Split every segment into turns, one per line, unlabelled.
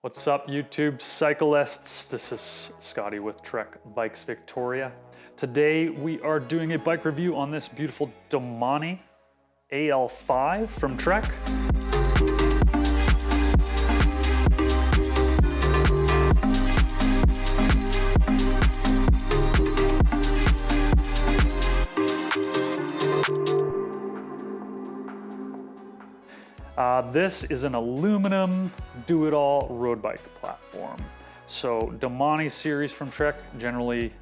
What's up, YouTube cyclists? This is Scotty with Trek Bikes Victoria. Today we are doing a bike review on this beautiful Domane AL5 from Trek. This is an aluminum do-it-all road bike platform. So Domane series from Trek generally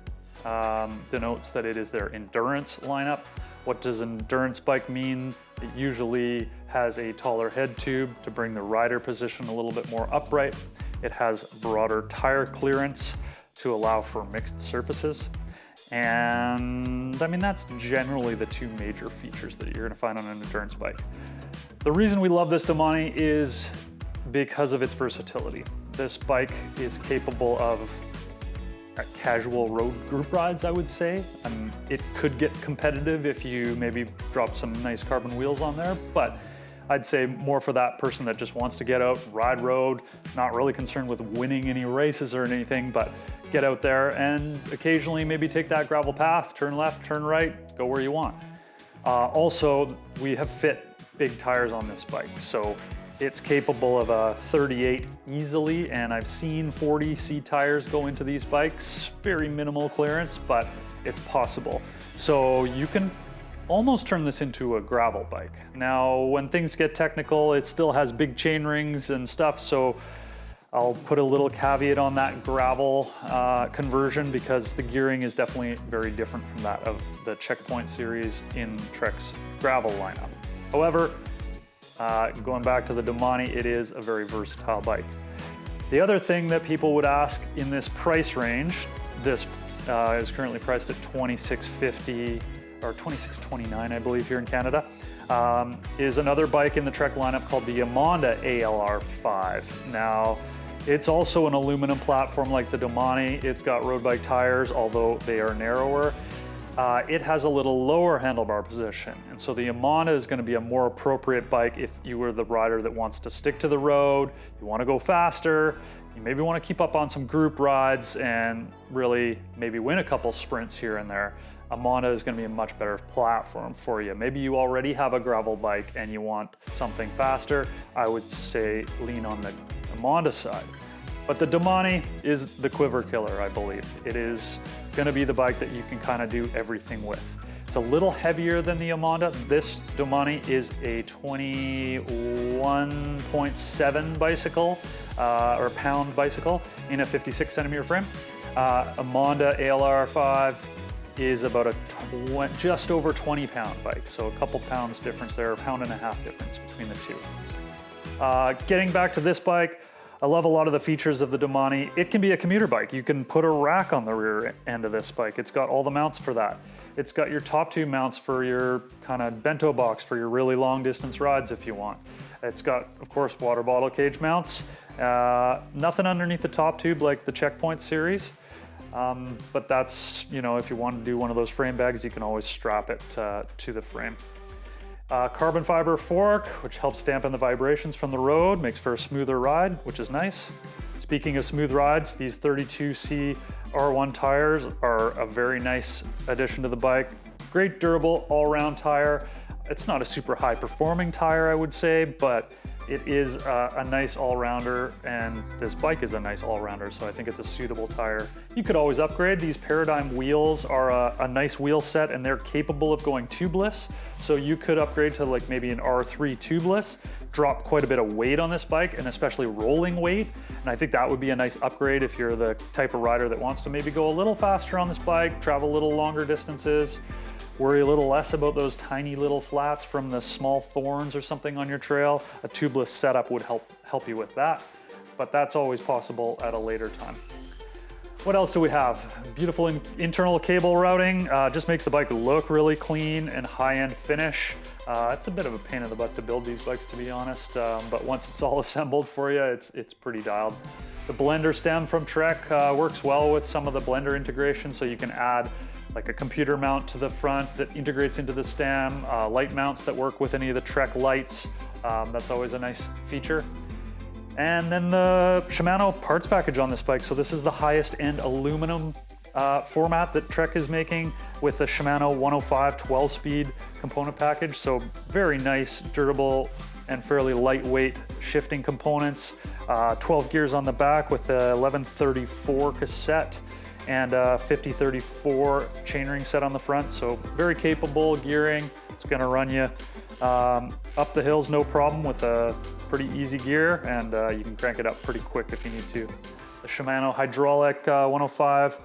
denotes that it is their endurance lineup. What does endurance bike mean? It usually has a taller head tube to bring the rider position a little bit more upright. It has broader tire clearance to allow for mixed surfaces. And I mean, that's generally the two major features that you're gonna find on an endurance bike. The reason we love this Domane is because of its versatility. This bike is capable of casual road group rides, I would say. It could get competitive if you maybe drop some nice carbon wheels on there, but I'd say more for that person that just wants to get out, ride road, not really concerned with winning any races or anything, but get out there and occasionally maybe take that gravel path, turn left, turn right, go where you want. Also, we have fit big tires on this bike, so it's capable of a 38 easily, and I've seen 40C tires go into these bikes. Very minimal clearance, but it's possible. So you can almost turn this into a gravel bike. Now, when things get technical, it still has big chain rings and stuff, so I'll put a little caveat on that gravel conversion, because the gearing is definitely very different from that of the Checkpoint series in Trek's gravel lineup. However, going back to the Domane, it is a very versatile bike. The other thing that people would ask in this price range, this is currently priced at $26.50 or $26.29, I believe, here in Canada, is another bike in the Trek lineup called the Emonda ALR5. Now, it's also an aluminum platform like the Domane. It's got road bike tires, although they are narrower. It has a little lower handlebar position, and so the Emonda is going to be a more appropriate bike if you were the rider that wants to stick to the road, you want to go faster, you maybe want to keep up on some group rides and really maybe win a couple sprints here and there. Emonda is going to be a much better platform for you. Maybe you already have a gravel bike and you want something faster. I would say lean on the Emonda side. But the Domane is the Quiver killer, I believe. It is going to be the bike that you can kind of do everything with. It's a little heavier than the Emonda. This Domane is a 21.7 bicycle, or pound bicycle in a 56 centimeter frame. Emonda ALR5 is about just over 20 pound bike. So a couple pounds difference there, a pound and a half difference between the two. Getting back to this bike, I love a lot of the features of the Domane. It can be a commuter bike. You can put a rack on the rear end of this bike. It's got all the mounts for that. It's got your top two mounts for your kind of bento box for your really long distance rides if you want. It's got, of course, water bottle cage mounts. Nothing underneath the top tube like the Checkpoint series. But that's, you know, if you want to do one of those frame bags, you can always strap it to the frame. Carbon fiber fork, which helps dampen the vibrations from the road, makes for a smoother ride, which is nice. Speaking of smooth rides, these 32C R1 tires are a very nice addition to the bike. Great durable all-round tire. It's not a super high performing tire, I would say, but it is a nice all-rounder, and this bike is a nice all-rounder, so I think it's a suitable tire. You could always upgrade. These Paradigm wheels are a nice wheel set, and they're capable of going tubeless, so you could upgrade to like maybe an R3 tubeless, drop quite a bit of weight on this bike, and especially rolling weight, and I think that would be a nice upgrade if you're the type of rider that wants to maybe go a little faster on this bike, travel a little longer distances, worry a little less about those tiny little flats from the small thorns or something on your trail. A tubeless setup would help you with that, but that's always possible at a later time. What else do we have? Beautiful internal cable routing, just makes the bike look really clean and high-end finish. It's a bit of a pain in the butt to build these bikes, to be honest, but once it's all assembled for you, it's pretty dialed. The blender stem from Trek works well with some of the blender integration, so you can add like a computer mount to the front that integrates into the stem, light mounts that work with any of the Trek lights. That's always a nice feature. And then the Shimano parts package on this bike. So this is the highest end aluminum format that Trek is making with the Shimano 105 12-speed component package. So very nice, durable, and fairly lightweight shifting components. 12 gears on the back with a 1134 cassette and a 5034 chainring set on the front. So very capable gearing. It's gonna run you up the hills no problem with a pretty easy gear, and you can crank it up pretty quick if you need to. The Shimano hydraulic 105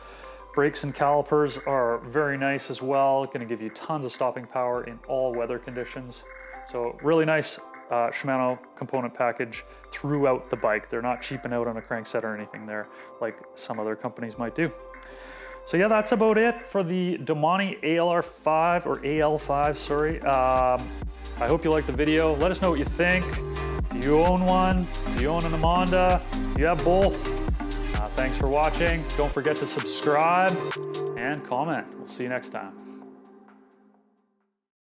brakes and calipers are very nice as well. Gonna give you tons of stopping power in all weather conditions. So really nice Shimano component package throughout the bike. They're not cheaping out on a crankset or anything there like some other companies might do. So yeah, that's about it for the Domane ALR5 or AL5, sorry. I hope you liked the video. Let us know what you think. Do you own one? Do you own an Emonda? Do you have both? Thanks for watching. Don't forget to subscribe and comment. We'll see you next time.